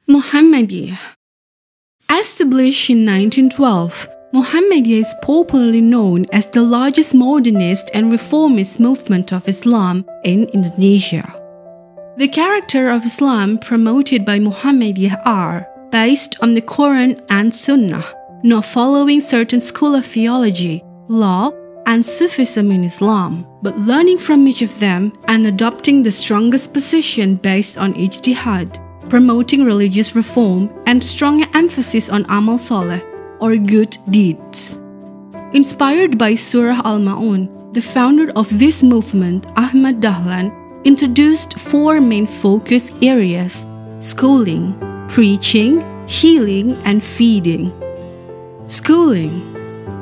Muhammadiyah. Established in 1912, Muhammadiyah is popularly known as the largest modernist and reformist movement of Islam in Indonesia. The character of Islam promoted by Muhammadiyah are based on the Quran and Sunnah, not following certain school of theology, law, and Sufism in Islam, but learning from each of them and adopting the strongest position based on ijtihad, promoting religious reform and strong emphasis on amal soleh, or good deeds. Inspired by Surah Al-Ma'un, the founder of this movement, Ahmad Dahlan, introduced four main focus areas: schooling, preaching, healing, and feeding. Schooling.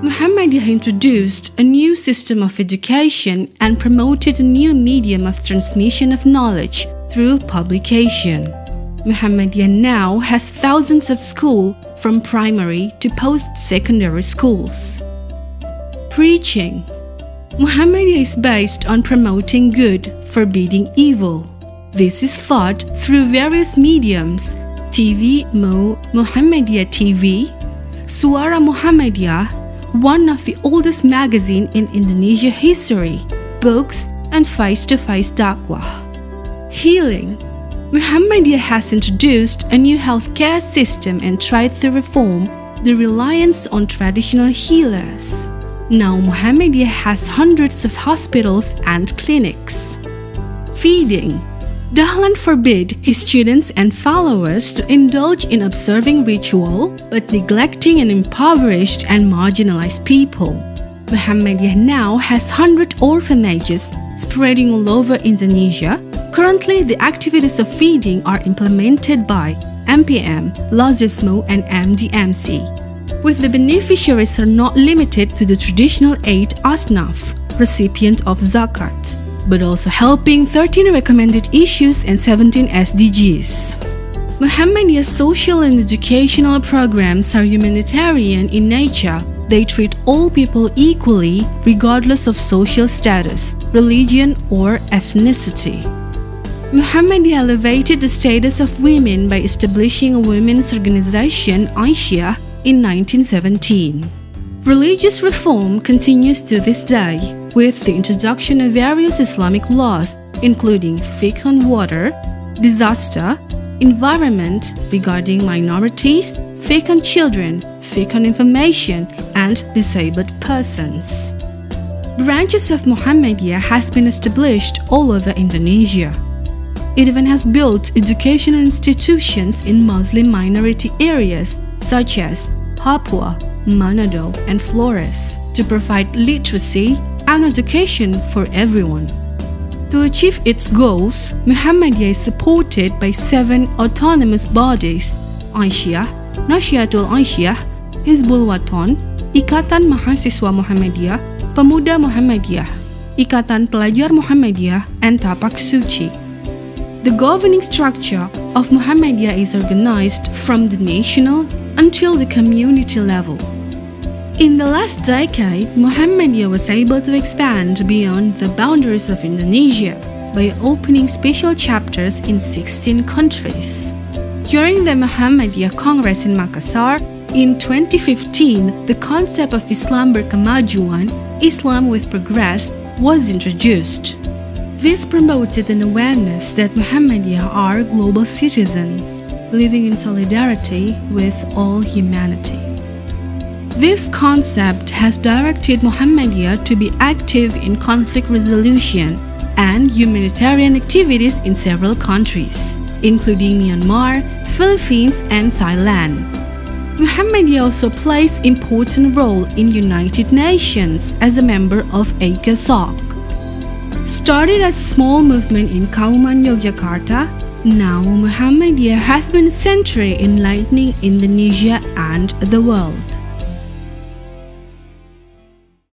Muhammadiyah introduced a new system of education and promoted a new medium of transmission of knowledge through publication. Muhammadiyah now has thousands of schools from primary to post-secondary schools. Preaching. Muhammadiyah is based on promoting good, forbidding evil. This is taught through various mediums: TV, Muhammadiyah TV, Suara Muhammadiyah, one of the oldest magazines in Indonesia history, books, and face-to-face dakwah. Healing. Muhammadiyah has introduced a new healthcare system and tried to reform the reliance on traditional healers. Now Muhammadiyah has hundreds of hospitals and clinics. Feeding. Dahlan forbid his students and followers to indulge in observing ritual, but neglecting and impoverished and marginalized people. Muhammadiyah now has 100 orphanages spreading all over Indonesia. Currently, the activities of feeding are implemented by MPM, Lazismo, and MDMC, with the beneficiaries are not limited to the traditional 8 asnaf, recipient of zakat, but also helping 13 recommended issues and 17 SDGs. Muhammadiyah's social and educational programs are humanitarian in nature. They treat all people equally, regardless of social status, religion, or ethnicity. Muhammadiyah elevated the status of women by establishing a women's organization, Aisyah, in 1917. Religious reform continues to this day, with the introduction of various Islamic laws, including fiqh on water, disaster, environment, regarding minorities, fiqh on children, fiqh on information, and disabled persons. Branches of Muhammadiyah has been established all over Indonesia. It even has built educational institutions in Muslim minority areas such as Papua, Manado, and Flores to provide literacy and education for everyone. To achieve its goals, Muhammadiyah is supported by 7 autonomous bodies: Aisyah, Nasyatul Aisyah, Hizbul Waton, Ikatan Mahasiswa Muhammadiyah, Pemuda Muhammadiyah, Ikatan Pelajar Muhammadiyah, and Tapak Suci. The governing structure of Muhammadiyah is organized from the national until the community level. In the last decade, Muhammadiyah was able to expand beyond the boundaries of Indonesia by opening special chapters in 16 countries. During the Muhammadiyah Congress in Makassar in 2015, the concept of Islam berkemajuan, Islam with progress, was introduced. This promoted an awareness that Muhammadiyah are global citizens, living in solidarity with all humanity. This concept has directed Muhammadiyah to be active in conflict resolution and humanitarian activities in several countries, including Myanmar, Philippines, and Thailand. Muhammadiyah also plays an important role in United Nations as a member of ECOSOC. Started as a small movement in Kauman, Yogyakarta, now Muhammadiyah has been a century enlightening Indonesia and the world.